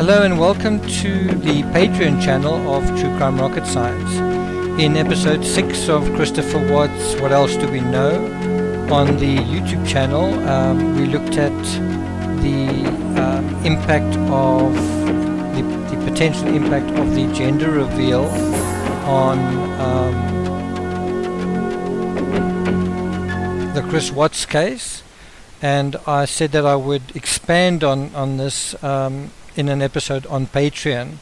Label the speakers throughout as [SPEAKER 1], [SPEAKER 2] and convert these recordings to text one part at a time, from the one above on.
[SPEAKER 1] Hello and welcome to the Patreon channel of True Crime Rocket Science. In episode 6 of Christopher Watts' What Else Do We Know? On the YouTube channel, we looked at the impact of the potential impact of the gender reveal on the Chris Watts case, and I said that I would expand on this in an episode on Patreon,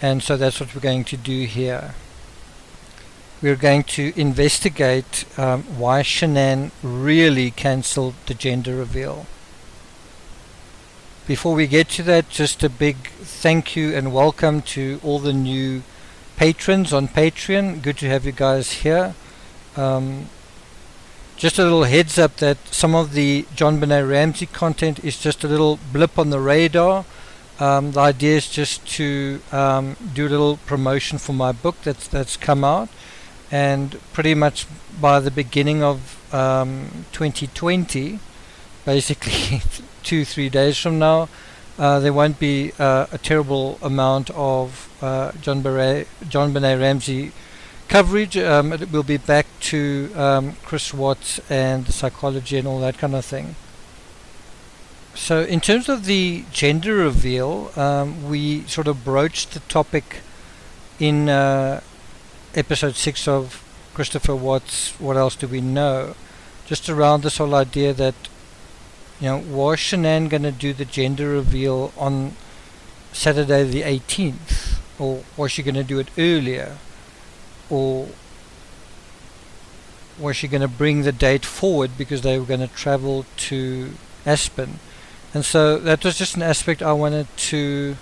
[SPEAKER 1] and so that's what we're going to do here. We're going to investigate why Shanann really cancelled the gender reveal. Before we get to that, just a big thank you and welcome to all the new patrons on Patreon. Good to have you guys here. Just a little heads up that some of the JonBenét Ramsey content is just a little blip on the radar. The idea is just to do a little promotion for my book that's come out, and pretty much by the beginning of 2020, basically 2-3 days from now, there won't be a terrible amount of JonBenét Ramsey coverage. It will be back to Chris Watts and psychology and all that kind of thing. So in terms of the gender reveal, we sort of broached the topic in episode 6 of Christopher Watts' What Else Do We Know? Just around this whole idea that, was Shanann going to do the gender reveal on Saturday the 18th? Or was she going to do it earlier? Or was she going to bring the date forward because they were going to travel to Aspen? And so that was just an aspect I wanted to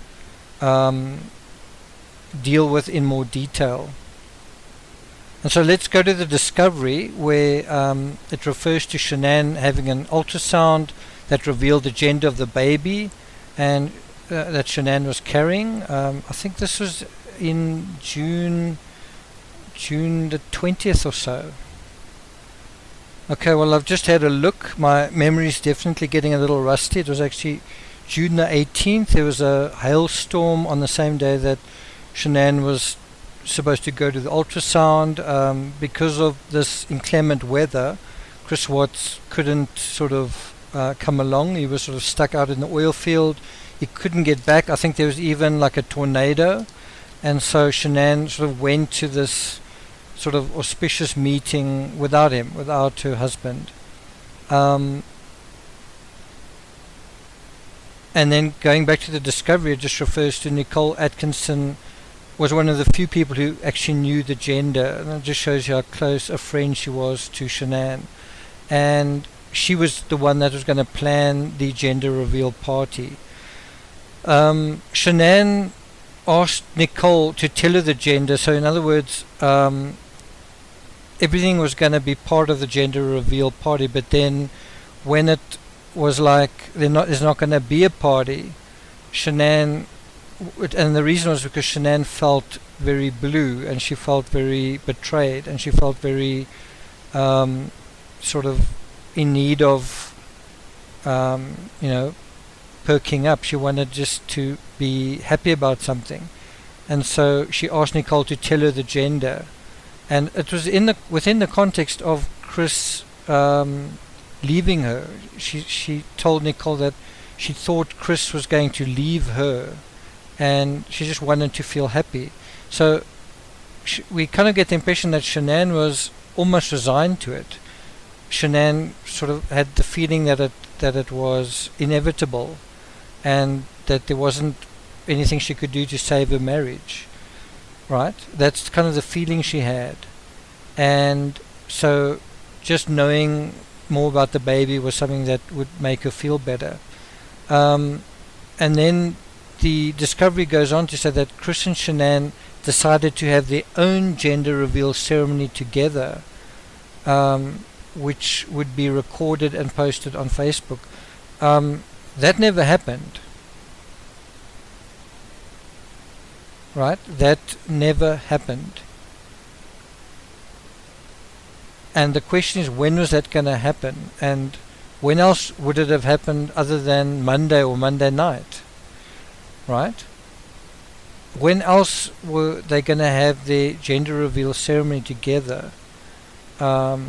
[SPEAKER 1] deal with in more detail. And so let's go to the discovery where it refers to Shanann having an ultrasound that revealed the gender of the baby and that Shanann was carrying. I think this was in June the 20th or so. Okay, well, I've just had a look. My memory is definitely getting a little rusty. It was actually June the 18th. There was a hailstorm on the same day that Shanann was supposed to go to the ultrasound. Because of this inclement weather, Chris Watts couldn't sort of come along. He was sort of stuck out in the oil field. He couldn't get back. I think there was even like a tornado. And so Shanann sort of went to this sort of auspicious meeting without him, without her husband. And then going back to the discovery, it just refers to Nicole Atkinson was one of the few people who actually knew the gender, and it just shows you how close a friend she was to Shanann. And she was the one that was going to plan the gender reveal party. Shanann asked Nicole to tell her the gender, so in other words, everything was going to be part of the gender reveal party, but then when it was like there's not going to be a party, Shanann, and the reason was because Shanann felt very blue and she felt very betrayed and she felt very sort of in need of perking up. She wanted just to be happy about something, and so she asked Nicole to tell her the gender. And it was within the context of Chris leaving her. She told Nicole that she thought Chris was going to leave her, and she just wanted to feel happy. So we kind of get the impression that Shanann was almost resigned to it. Shanann sort of had the feeling that it was inevitable, and that there wasn't anything she could do to save her marriage. Right? That's kind of the feeling she had. And so just knowing more about the baby was something that would make her feel better. And then the discovery goes on to say that Chris and Shanann decided to have their own gender reveal ceremony together, which would be recorded and posted on Facebook. That never happened. Right? That never happened. And the question is, when was that going to happen? And when else would it have happened other than Monday or Monday night? Right? when else were they going to have their gender reveal ceremony together, other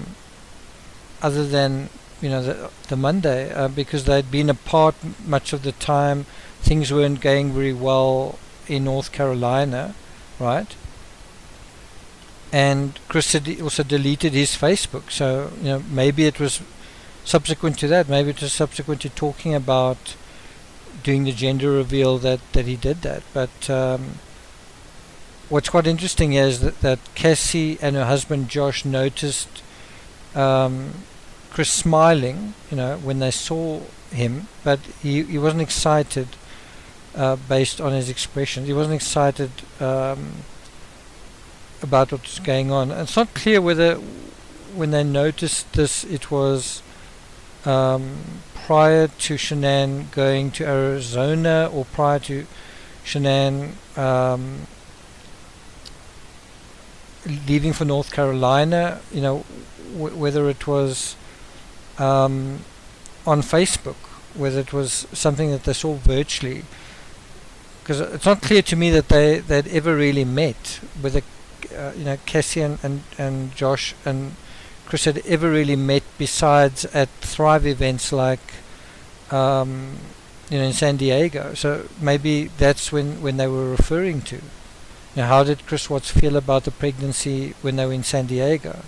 [SPEAKER 1] than the Monday, because they'd been apart much of the time. Things weren't going very well in North Carolina, right? And Chris had also deleted his Facebook, so maybe it was subsequent to that. Maybe it was subsequent to talking about doing the gender reveal that he did that. But what's quite interesting is that Cassie and her husband Josh noticed Chris smiling, when they saw him, but he wasn't excited based on his expression. He wasn't excited about what's going on. And it's not clear whether when they noticed this it was prior to Shanann going to Arizona or prior to Shanann leaving for North Carolina, whether it was on Facebook, whether it was something that they saw virtually, because it's not clear to me that they'd ever really met, whether Cassie and Josh and Chris had ever really met besides at Thrive events like in San Diego. So maybe that's when they were referring to. How did Chris Watts feel about the pregnancy when they were in San Diego?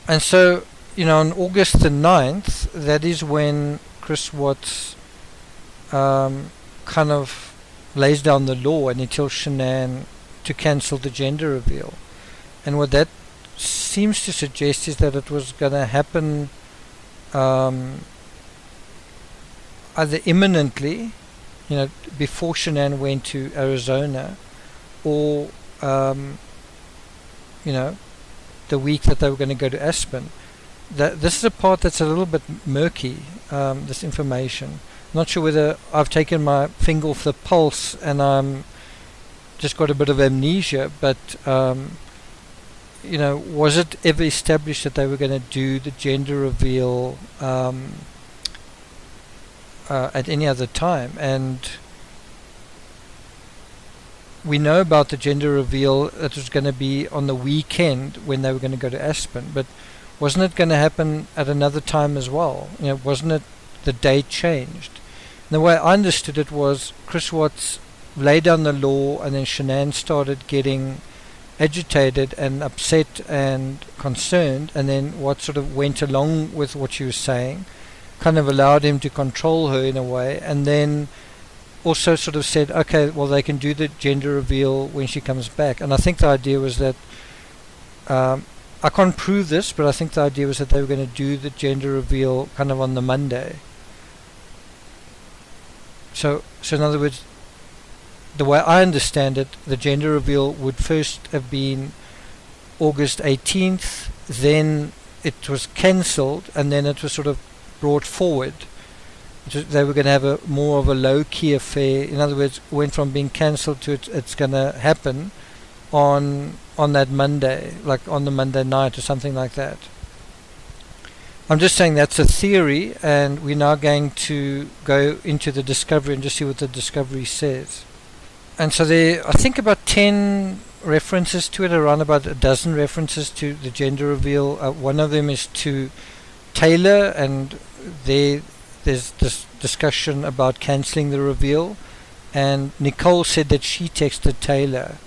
[SPEAKER 1] And so, on August the 9th, that is when Chris Watts kind of lays down the law and he tells Shanann to cancel the gender reveal. And what that seems to suggest is that it was going to happen either imminently, before Shanann went to Arizona, or the week that they were going to go to Aspen. This is a part that's a little bit murky, this information. Not sure whether I've taken my finger off the pulse and I'm just got a bit of amnesia, but was it ever established that they were going to do the gender reveal at any other time? And we know about the gender reveal that was going to be on the weekend when they were going to go to Aspen, but wasn't it going to happen at another time as well? Wasn't it the date changed? And the way I understood it was Chris Watts laid down the law, and then Shanann started getting agitated and upset and concerned, and then what sort of went along with what she was saying kind of allowed him to control her in a way, and then also sort of said, okay, well, they can do the gender reveal when she comes back. And I think the idea was that I can't prove this, but I think the idea was that they were going to do the gender reveal kind of on the Monday. So in other words, the way I understand it, the gender reveal would first have been August 18th, then it was cancelled, and then it was sort of brought forward. They were going to have a more of a low-key affair. In other words, went from being cancelled to it's going to happen on that Monday, like on the Monday night or something like that. I'm just saying that's a theory, and we're now going to go into the discovery and just see what the discovery says. And so there, I think, about 10 references to it, around about a dozen references to the gender reveal. One of them is to Taylor, and there's this discussion about cancelling the reveal, and Nicole said that she texted Taylor.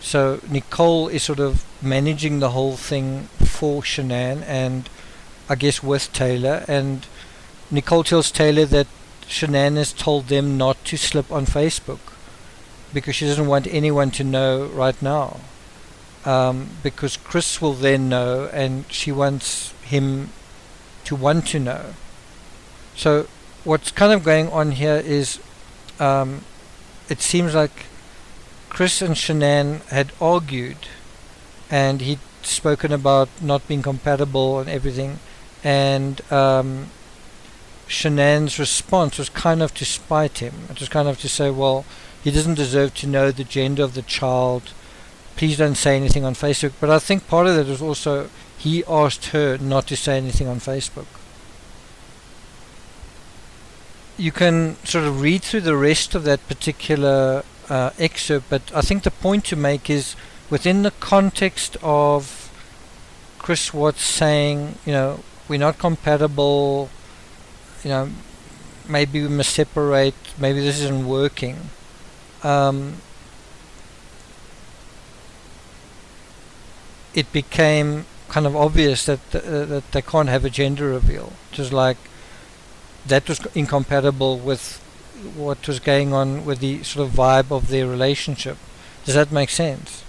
[SPEAKER 1] So Nicole is sort of managing the whole thing for Shanann, and I guess with Taylor, and Nicole tells Taylor that Shanann has told them not to slip on Facebook because she doesn't want anyone to know right now, because Chris will then know, and she wants him to want to know. So what's kind of going on here is it seems like Chris and Shanann had argued, and he'd spoken about not being compatible and everything, and Shanann's response was kind of to spite him. It was kind of to say, well, he doesn't deserve to know the gender of the child, please don't say anything on Facebook. But I think part of that was also he asked her not to say anything on Facebook. You can sort of read through the rest of that particular excerpt, but I think the point to make is within the context of Chris Watts saying, we're not compatible, maybe we must separate, maybe this isn't working. It became kind of obvious that that they can't have a gender reveal. Just like that was incompatible with what was going on with the sort of vibe of their relationship. Does that make sense?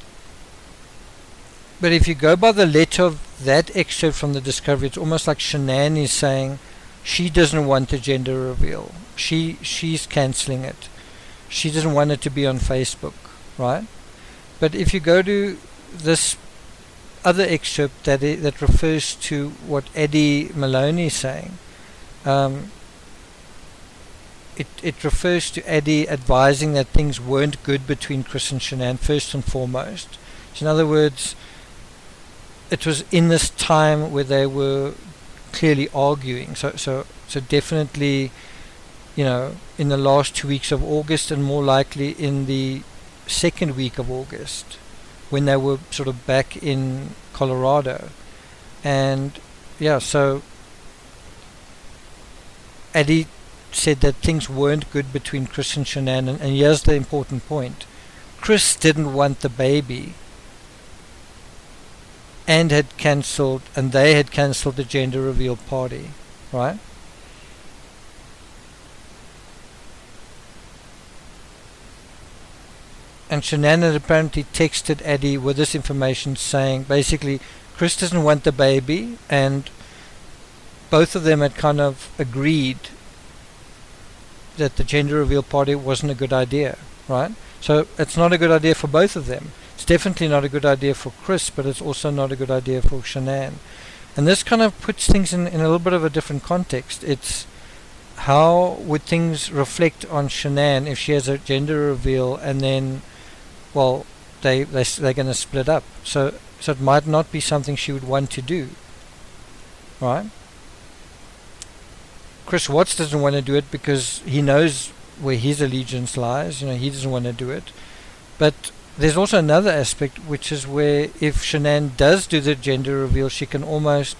[SPEAKER 1] But if you go by the letter of that excerpt from the Discovery, it's almost like Shanann is saying she doesn't want a gender reveal. She's cancelling it. She doesn't want it to be on Facebook, right? But if you go to this other excerpt that refers to what Eddie Maloney is saying, it refers to Eddie advising that things weren't good between Chris and Shanann first and foremost. So in other words, it was in this time where they were clearly arguing. So definitely, in the last 2 weeks of August, and more likely in the second week of August, when they were sort of back in Colorado. And so Eddie said that things weren't good between Chris and Shanann, and here's the important point. Chris didn't want the baby, and they had cancelled the gender reveal party, right? And Shanann had apparently texted Eddie with this information saying, basically, Chris doesn't want the baby, and both of them had kind of agreed that the gender reveal party wasn't a good idea, right? So it's not a good idea for both of them. It's definitely not a good idea for Chris, but it's also not a good idea for Shanann. And this kind of puts things in a little bit of a different context. It's how would things reflect on Shanann if she has a gender reveal and then, well, they're going to split up. So it might not be something she would want to do, right? Chris Watts doesn't want to do it because he knows where his allegiance lies. He doesn't want to do it. But there's also another aspect, which is where if Shanann does do the gender reveal, she can almost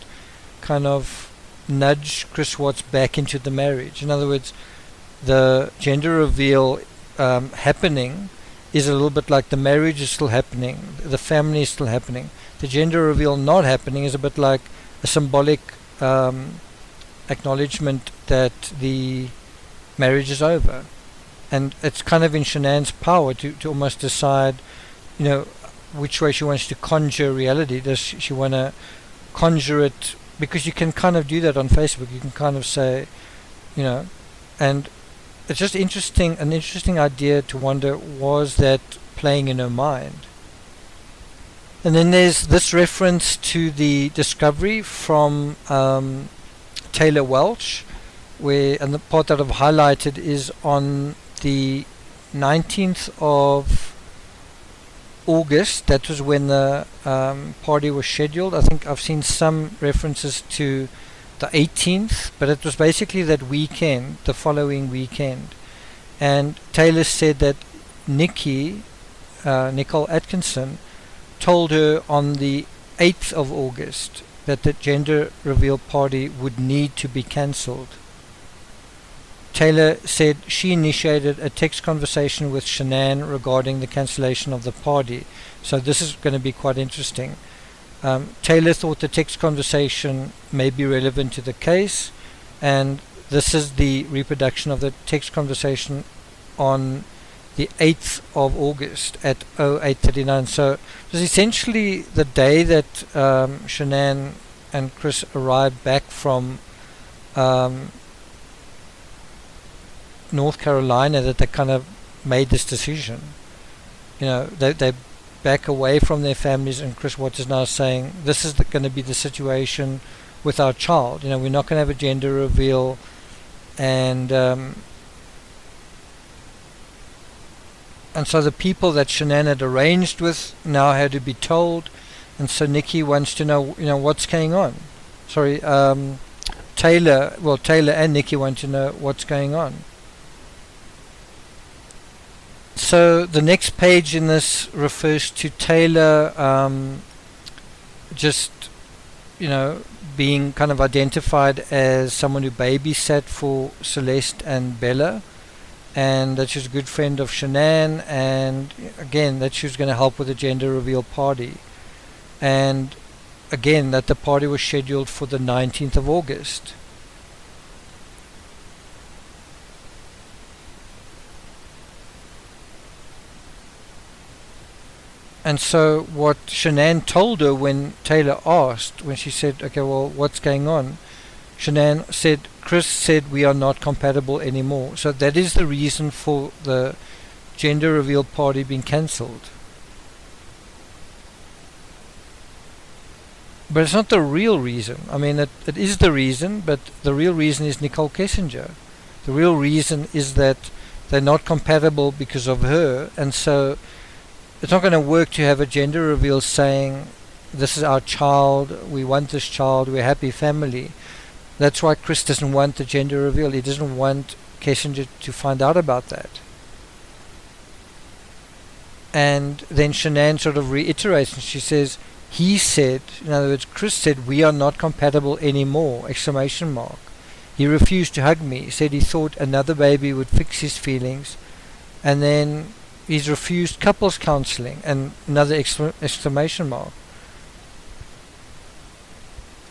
[SPEAKER 1] kind of nudge Chris Watts back into the marriage. In other words, the gender reveal happening is a little bit like the marriage is still happening, the family is still happening. The gender reveal not happening is a bit like a symbolic acknowledgement that the marriage is over. And it's kind of in Shanann's power to almost decide, which way she wants to conjure reality. Does she want to conjure it? Because you can kind of do that on Facebook. You can kind of say, and it's just an interesting idea to wonder, was that playing in her mind? And then there's this reference to the Discovery from Taylor Welch, and the part that I've highlighted is on the 19th of August. That was when the party was scheduled. I think I've seen some references to the 18th, but it was basically that weekend, the following weekend. And Taylor said that Nicole Atkinson, told her on the 8th of August that the gender reveal party would need to be cancelled. Taylor said she initiated a text conversation with Shanann regarding the cancellation of the party. So this is going to be quite interesting. Taylor thought the text conversation may be relevant to the case, and this is the reproduction of the text conversation on the 8th of August at 08:39. So it was essentially the day that Shanann and Chris arrived back from North Carolina that they kind of made this decision. They back away from their families, and Chris Watts is now saying this is going to be the situation with our child. We're not going to have a gender reveal, and so the people that Shanann had arranged with now had to be told, and so Nikki wants to know, what's going on. Taylor and Nikki want to know what's going on. So the next page in this refers to Taylor just, being kind of identified as someone who babysat for Celeste and Bella, and that she was a good friend of Shanann, and again that she was going to help with the gender reveal party, and again that the party was scheduled for the 19th of August. And so what Shanann told her when Taylor asked, when she said, okay, well, what's going on? Shanann said, Chris said we are not compatible anymore. So that is the reason for the gender reveal party being cancelled. But it's not the real reason. I mean, it is the reason, but the real reason is Nicole Kessinger. The real reason is that they're not compatible because of her, and so it's not going to work to have a gender reveal saying, this is our child, we want this child, we're a happy family. That's why Chris doesn't want the gender reveal. He doesn't want Kessinger to find out about that. And then Shanann sort of reiterates, and she says, he said, in other words, Chris said, we are not compatible anymore, exclamation mark. He refused to hug me, said he thought another baby would fix his feelings, and then he's refused couples counseling, and another exclamation mark.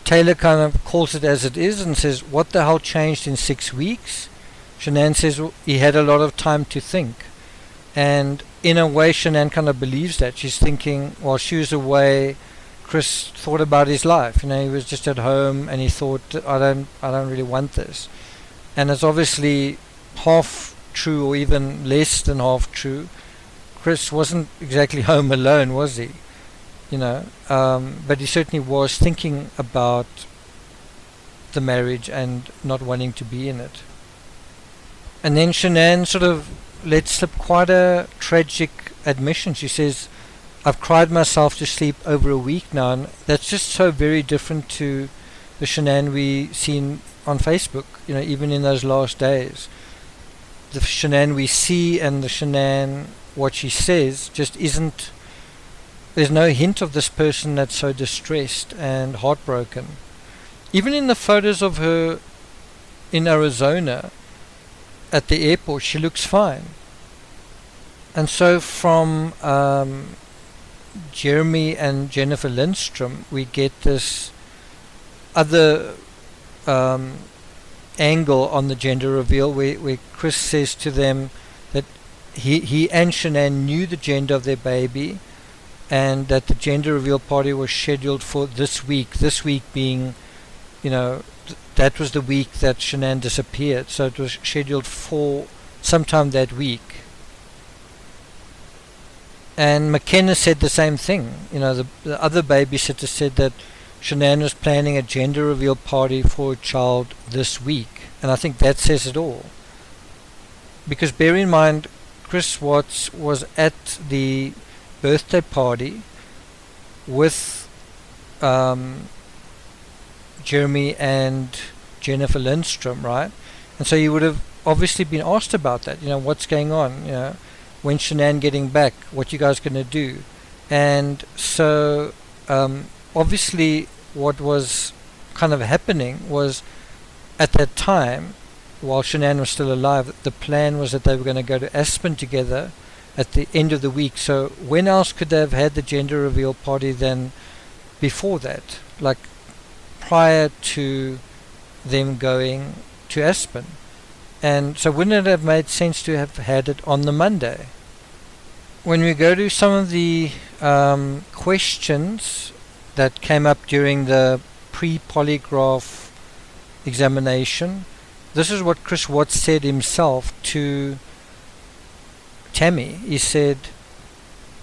[SPEAKER 1] Taylor kind of calls it as it is and says, what the hell changed in 6 weeks? Shanann says, well, he had a lot of time to think. And in a way, Shanann kind of believes that. She's thinking, while she was away, Chris thought about his life. He was just at home and he thought, I don't really want this. And it's obviously half true, or even less than half true. Chris wasn't exactly home alone, was he? But he certainly was thinking about the marriage and not wanting to be in it. And then Shanann sort of let slip quite a tragic admission. She says, I've cried myself to sleep over a week now, and that's just so very different to the Shanann we seen on Facebook, even in those last days. The Shanann we see and the Shanann what she says just isn't, there's no hint of this person that's so distressed and heartbroken. Even in the photos of her in Arizona at the airport, she looks fine. And so from Jeremy and Jennifer Lindstrom, we get this other angle on the gender reveal where Chris says to them that he and Shanann knew the gender of their baby, and that the gender reveal party was scheduled for this week being, that was the week that Shanann disappeared, so it was scheduled for sometime that week. And McKenna said the same thing. The other babysitter said that Shanann was planning a gender reveal party for a child this week, and I think that says it all. Because bear in mind, Chris Watts was at the birthday party with Jeremy and Jennifer Lindstrom, right? And so you would have obviously been asked about that. What's going on? When's Shanann getting back? What you guys going to do? And so obviously what was kind of happening was, at that time, while Shanann was still alive, the plan was that they were going to go to Aspen together at the end of the week. So when else could they have had the gender reveal party than before that, like prior to them going to Aspen? And so wouldn't it have made sense to have had it on the Monday? When we go to some of the questions that came up during the pre-polygraph examination, this is what Chris Watts said himself to Tammy. He said,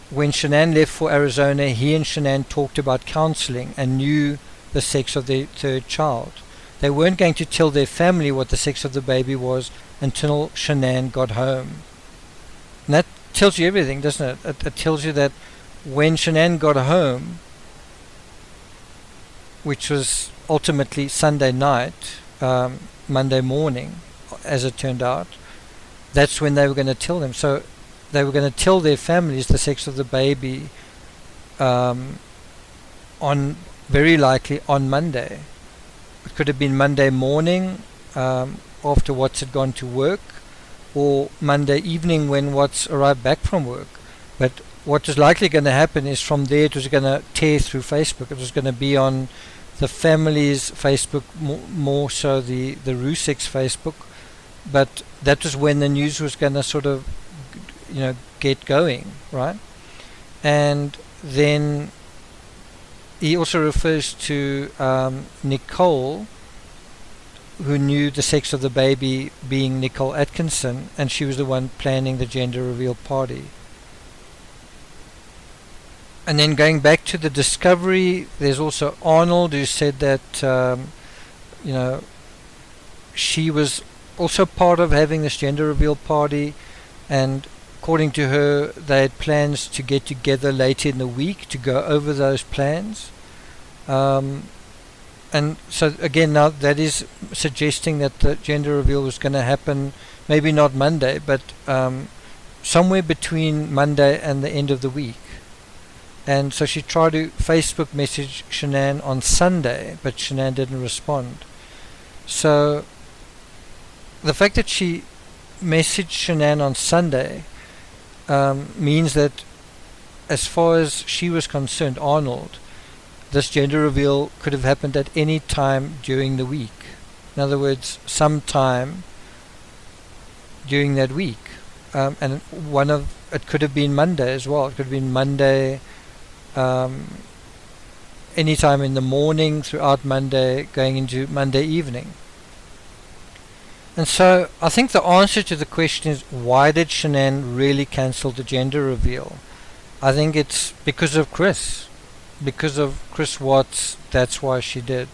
[SPEAKER 1] when Shanann left for Arizona, he and Shanann talked about counseling and knew the sex of their third child. They weren't going to tell their family what the sex of the baby was until Shanann got home. And that tells you everything, doesn't it? It tells you that when Shanann got home, which was ultimately Sunday night, Monday morning, as it turned out, that's when they were going to tell them. So they were going to tell their families the sex of the baby on very likely on Monday. It could have been Monday morning after Watts had gone to work, or Monday evening when Watts arrived back from work. But what was likely going to happen is from there it was going to tear through Facebook. It was going to be on the family's Facebook, more so the Rusic's Facebook. But that was when the news was going to sort of, get going, right? And then he also refers to Nicole, who knew the sex of the baby being Nicole Atkinson, and she was the one planning the gender reveal party. And then going back to the discovery, there's also Arnold, who said that she was also part of having this gender reveal party, and according to her, they had plans to get together later in the week to go over those plans. And so again, now that is suggesting that the gender reveal was going to happen, maybe not Monday, but somewhere between Monday and the end of the week. And so she tried to Facebook message Shanann on Sunday, but Shanann didn't respond. So the fact that she messaged Shanann on Sunday means that, as far as she was concerned, Arnold, this gender reveal could have happened at any time during the week. In other words, sometime during that week. And it could have been Monday as well. It could have been Monday, anytime in the morning, throughout Monday, going into Monday evening. And so I think the answer to the question is, why did Shanann really cancel the gender reveal? I think it's because of Chris. Because of Chris Watts, that's why she did.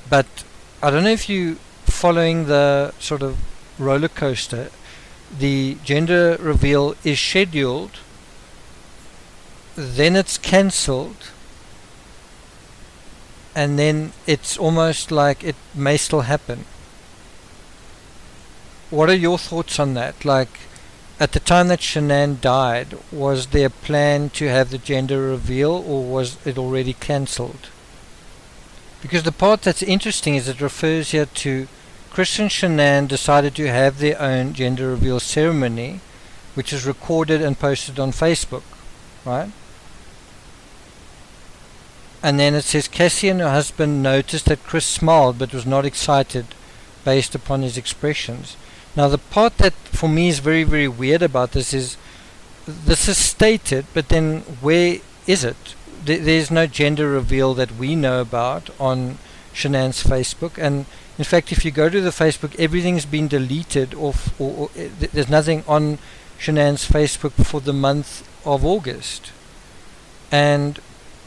[SPEAKER 1] But I don't know if you following the sort of roller coaster. The gender reveal is scheduled, then it's cancelled, and then it's almost like it may still happen. What are your thoughts on that? Like, at the time that Shanann died, was there a plan to have the gender reveal, or was it already cancelled? Because the part that's interesting is it refers here to Chris and Shanann decided to have their own gender reveal ceremony, which is recorded and posted on Facebook, right? And then it says Cassie and her husband noticed that Chris smiled but was not excited based upon his expressions. Now the part that for me is very, very weird about this is stated, but then where is it? There's no gender reveal that we know about on Shanann's Facebook, and in fact if you go to the Facebook, everything's been deleted off, or there's nothing on Shanann's Facebook for the month of August. And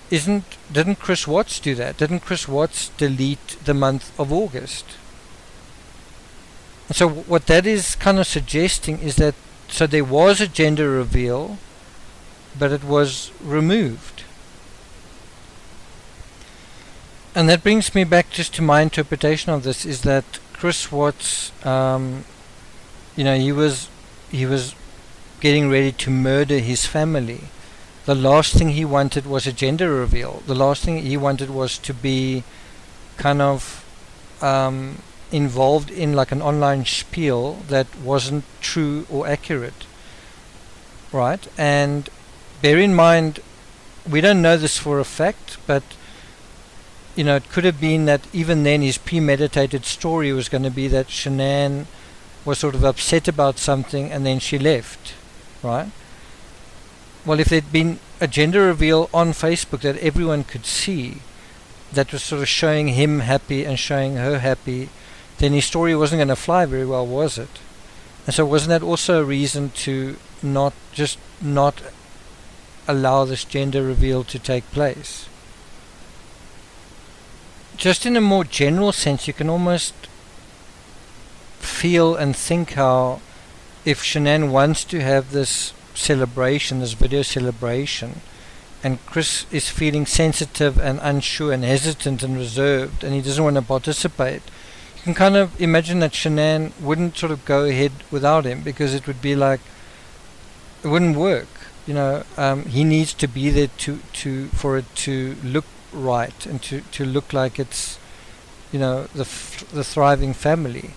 [SPEAKER 1] didn't Chris Watts do that? Didn't Chris Watts delete the month of August? And so what that is kind of suggesting is that, so there was a gender reveal, but it was removed. And that brings me back just to my interpretation of this, is that Chris Watts, he was getting ready to murder his family. The last thing he wanted was a gender reveal. The last thing he wanted was to be kind of involved in like an online spiel that wasn't true or accurate, right? And bear in mind, we don't know this for a fact, but it could have been that even then his premeditated story was going to be that Shanann was sort of upset about something and then she left, right? Well, if there'd been a gender reveal on Facebook that everyone could see, that was sort of showing him happy and showing her happy, then his story wasn't going to fly very well, was it? And so wasn't that also a reason to not allow this gender reveal to take place? Just in a more general sense, you can almost feel and think how, if Shanann wants to have this celebration, this video celebration, and Chris is feeling sensitive and unsure and hesitant and reserved, and he doesn't want to participate, you can kind of imagine that Shanann wouldn't sort of go ahead without him, because it would be like, it wouldn't work. He needs to be there for it to look right and to look like it's the thriving family.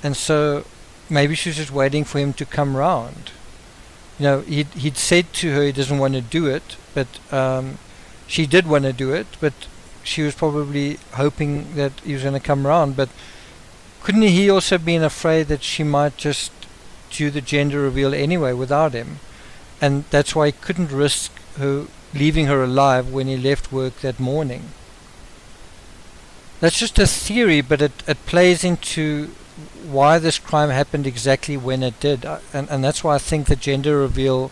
[SPEAKER 1] And so maybe she was just waiting for him to come round. He'd said to her he doesn't want to do it, but she did want to do it, but she was probably hoping that he was going to come around. But couldn't he also been afraid that she might just do the gender reveal anyway without him? And that's why he couldn't risk her leaving her alive when he left work that morning. That's just a theory, but it plays into why this crime happened exactly when it did. And that's why I think the gender reveal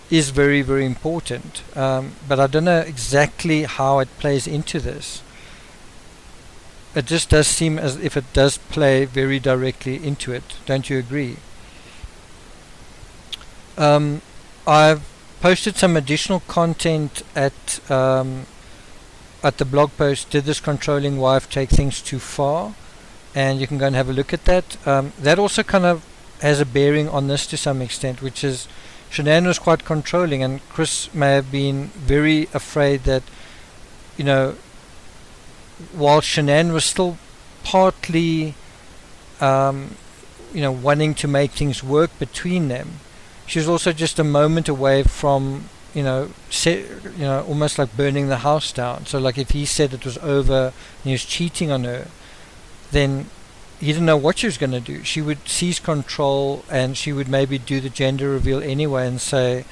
[SPEAKER 1] is very, very important. But I don't know exactly how it plays into this. It just does seem as if it does play very directly into it. Don't you agree? I've posted some additional content at the blog post, Did This Controlling Wife Take Things Too Far? And you can go and have a look at that. That also kind of has a bearing on this to some extent, which is Shanann was quite controlling, and Chris may have been very afraid that, while Shanann was still partly, wanting to make things work between them, she was also just a moment away from, almost like burning the house down. So like if he said it was over and he was cheating on her, then he didn't know what she was going to do. She would seize control, and she would maybe do the gender reveal anyway and say,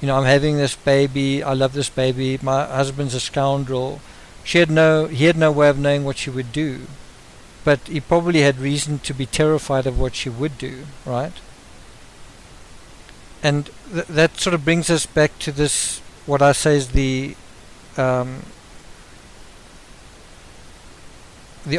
[SPEAKER 1] I'm having this baby, I love this baby, my husband's a scoundrel. He had no way of knowing what she would do, but he probably had reason to be terrified of what she would do, right? And that sort of brings us back to this, what I say is the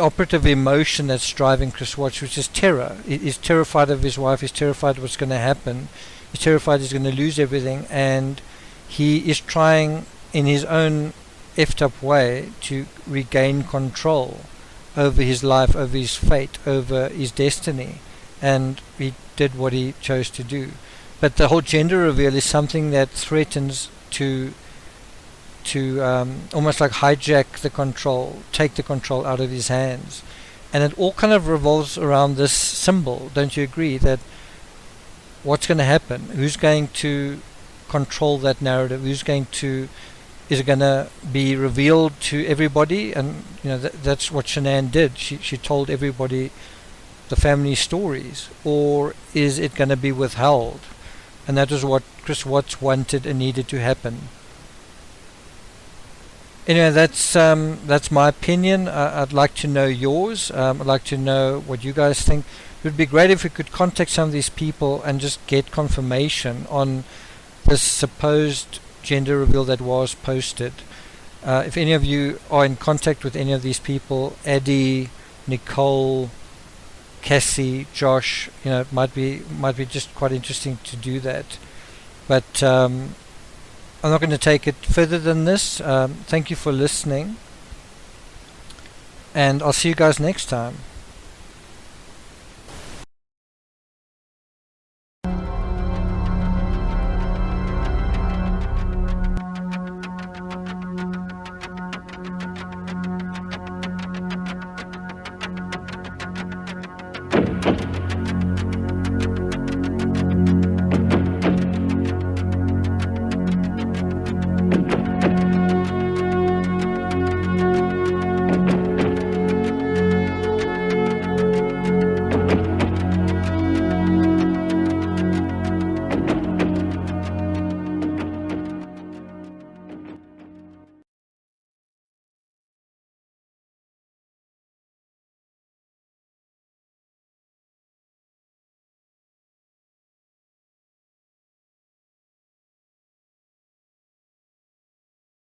[SPEAKER 1] operative emotion that's driving Chris Watts, which is terror. He's terrified of his wife, he's terrified of what's going to happen, he's terrified he's going to lose everything, and he is trying in his own effed up way to regain control over his life, over his fate, over his destiny, and he did what he chose to do. But the whole gender reveal is something that threatens to almost like hijack the control, take the control out of his hands. And it all kind of revolves around this symbol. Don't you agree that what's going to happen? Who's going to control that narrative? Is it going to be revealed to everybody? And that's what Shanann did. She told everybody the family stories. Or is it going to be withheld? And that was what Chris Watts wanted and needed to happen. Anyway, that's my opinion. I'd like to know yours. I'd like to know what you guys think. It would be great if we could contact some of these people and just get confirmation on this supposed gender reveal that was posted. If any of you are in contact with any of these people, Eddie, Nicole, Cassie, Josh, it might be just quite interesting to do that. But I'm not going to take it further than this. Thank you for listening, and I'll see you guys next time.